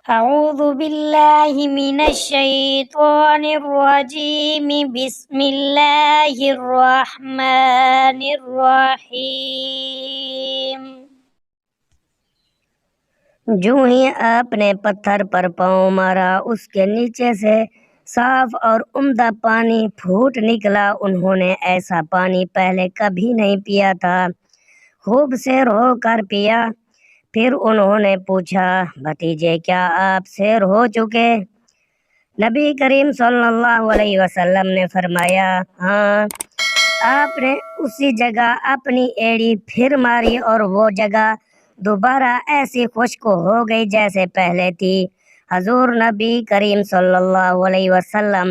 أعوذ بالله من الشيطان الرجيم بسم الله الرحمن الرحيم۔ جو ہی آپ نے پتھر پر پاؤں مارا اس کے نیچے سے صاف اور عمدہ پانی پھوٹ نکلا۔ انہوں نے ایسا پانی پہلے کبھی نہیں پیا تھا، خوب سیر ہو کر پیا۔ پھر انہوں نے پوچھا، بھتیجے کیا آپ سیر ہو چکے؟ نبی کریم صلی اللہ علیہ وسلم نے فرمایا، ہاں۔ آپ نے اسی جگہ اپنی ایڑی پھر ماری اور وہ جگہ دوبارہ ایسی خشک ہو گئی جیسے پہلے تھی۔ حضور نبی کریم صلی اللہ علیہ وسلم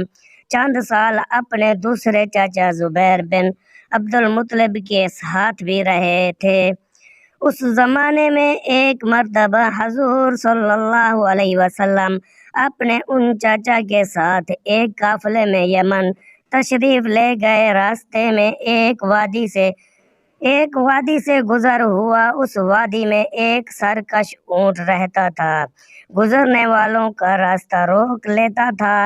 چند سال اپنے دوسرے چاچا زبیر بن عبد المطلب کے ساتھ بھی رہے تھے۔ اس زمانے میں ایک مرتبہ حضور صلی اللہ علیہ وسلم اپنے ان چاچا کے ساتھ ایک قافلے میں یمن تشریف لے گئے۔ راستے میں ایک وادی سے گزر ہوا۔ اس وادی میں ایک سرکش اونٹ رہتا تھا، گزرنے والوں کا راستہ روک لیتا تھا،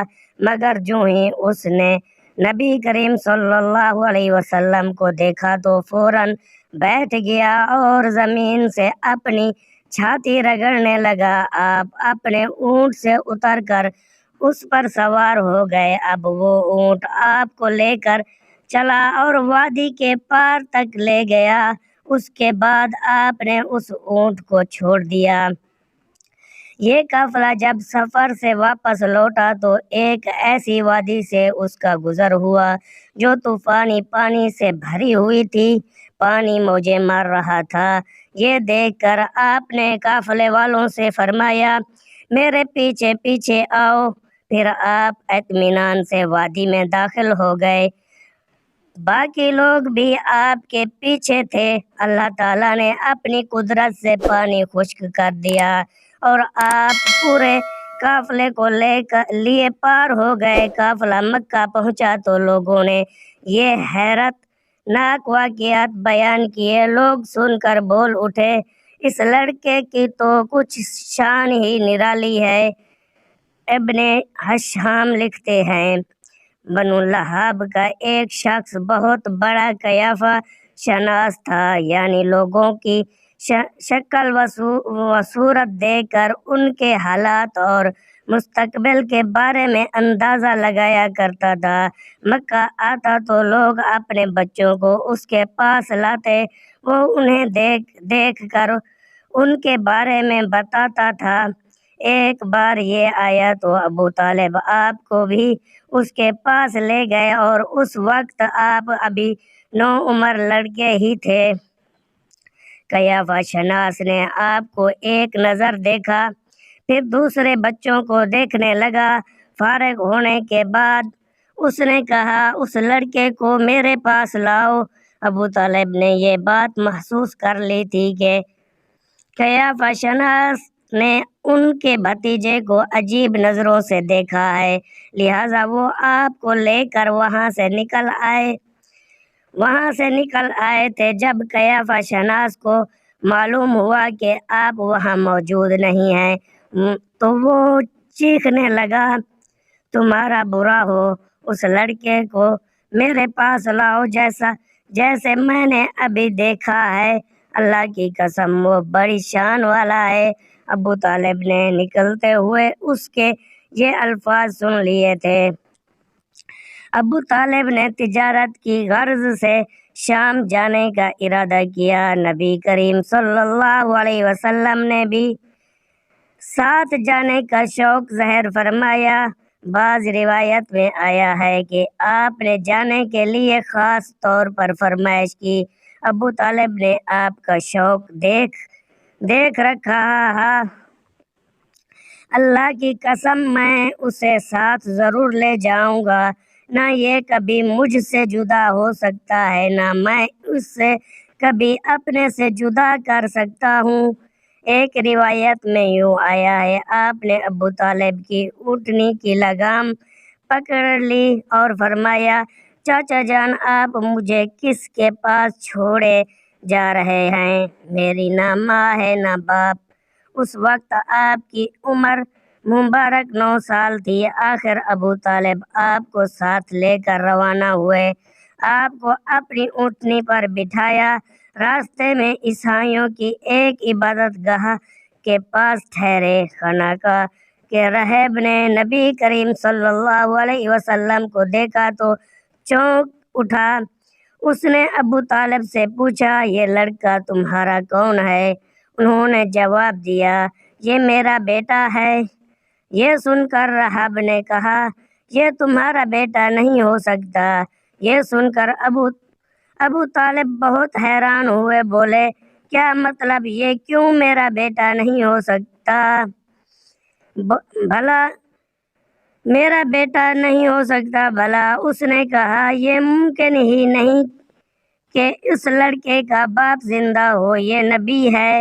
مگر جو ہی اس نے نبی کریم صلی اللہ علیہ وسلم کو دیکھا تو فوراً بیٹھ گیا اور زمین سے اپنی چھاتی رگڑنے لگا۔ آپ اپنے اونٹ سے اتر کر اس پر سوار ہو گئے۔ اب وہ اونٹ آپ کو لے کر چلا اور وادی کے پار تک لے گیا۔ اس کے بعد آپ نے اس اونٹ کو چھوڑ دیا۔ یہ قافلہ جب سفر سے واپس لوٹا تو ایک ایسی وادی سے اس کا گزر ہوا جو طوفانی پانی سے بھری ہوئی تھی، پانی موجیں مار رہا تھا۔ یہ دیکھ کر آپ نے قافلے والوں سے فرمایا، میرے پیچھے پیچھے آؤ۔ پھر آپ اطمینان سے وادی میں داخل ہو گئے۔ باقی لوگ بھی آپ کے پیچھے تھے۔ اللہ تعالیٰ نے اپنی قدرت سے پانی خشک کر دیا اور آپ پورے قافلے کو لیے پار ہو گئے۔ قافلہ مکہ پہنچا تو لوگوں نے یہ حیرت ناک واقعات بیان کیے۔ لوگ سن کر بول اٹھے، اس لڑکے کی تو کچھ شان ہی نرالی ہے۔ ابن ہشام لکھتے ہیں، بنو لہاب کا ایک شخص بہت بڑا قیافہ شناس تھا، یعنی لوگوں کی شکل و صورت دیکھ کر ان کے حالات اور مستقبل کے بارے میں اندازہ لگایا کرتا تھا۔ مکہ آتا تو لوگ اپنے بچوں کو اس کے پاس لاتے، وہ انہیں دیکھ کر ان کے بارے میں بتاتا تھا۔ ایک بار یہ آیا تو ابو طالب آپ کو بھی اس کے پاس لے گئے اور اس وقت آپ ابھی نوعمر لڑکے ہی تھے۔ قیافہ شناس نے آپ کو ایک نظر دیکھا، پھر دوسرے بچوں کو دیکھنے لگا۔ فارغ ہونے کے بعد اس نے کہا، اس لڑکے کو میرے پاس لاؤ۔ ابو طالب نے یہ بات محسوس کر لی تھی کہ قیافہ شناس نے ان کے بھتیجے کو عجیب نظروں سے دیکھا ہے، لہٰذا وہ آپ کو لے کر وہاں سے نکل آئے تھے۔ جب قیافہ شناس کو معلوم ہوا کہ آپ وہاں موجود نہیں ہیں تو وہ چیخنے لگا، تمہارا برا ہو، اس لڑکے کو میرے پاس لاؤ جیسے میں نے ابھی دیکھا ہے۔ اللہ کی قسم وہ بڑی شان والا ہے۔ ابو طالب نے نکلتے ہوئے اس کے یہ الفاظ سن لیے تھے۔ ابو طالب نے تجارت کی غرض سے شام جانے کا ارادہ کیا۔ نبی کریم صلی اللہ علیہ وسلم نے بھی ساتھ جانے کا شوق ظاہر فرمایا۔ بعض روایت میں آیا ہے کہ آپ نے جانے کے لیے خاص طور پر فرمائش کی۔ ابو طالب نے آپ کا شوق دیکھ رکھا۔ اللہ کی قسم میں اسے ساتھ ضرور لے جاؤں گا، نہ یہ کبھی مجھ سے جدا ہو سکتا ہے، نہ میں اس سے کبھی اپنے سے جدا کر سکتا ہوں۔ ایک روایت میں یوں آیا ہے، آپ نے ابو طالب کی اونٹنی کی لگام پکڑ لی اور فرمایا، چاچا جان آپ مجھے کس کے پاس چھوڑے جا رہے ہیں؟ میری نہ ماں ہے نہ باپ۔ اس وقت آپ کی عمر مبارک 9 سال تھی۔ آخر ابو طالب آپ کو ساتھ لے کر روانہ ہوئے، آپ کو اپنی اونٹنی پر بٹھایا، راستے میں عیسائیوں کی ایک عبادت گاہ کے پاس ٹھہرے۔ خانقاہ کے راہب نے نبی کریم صلی اللہ علیہ وسلم کو دیکھا تو چونک اٹھا۔ اس نے ابو طالب سے پوچھا، یہ لڑکا تمہارا کون ہے؟ انہوں نے جواب دیا، یہ میرا بیٹا ہے۔ یہ سن کر راہب نے کہا، یہ تمہارا بیٹا نہیں ہو سکتا۔ یہ سن کر ابو طالب بہت حیران ہوئے، بولے، کیا مطلب؟ یہ کیوں میرا بیٹا نہیں ہو سکتا؟ بھلا میرا بیٹا نہیں ہو سکتا بھلا؟ اس نے کہا، یہ ممکن ہی نہیں کہ اس لڑکے کا باپ زندہ ہو، یہ نبی ہے۔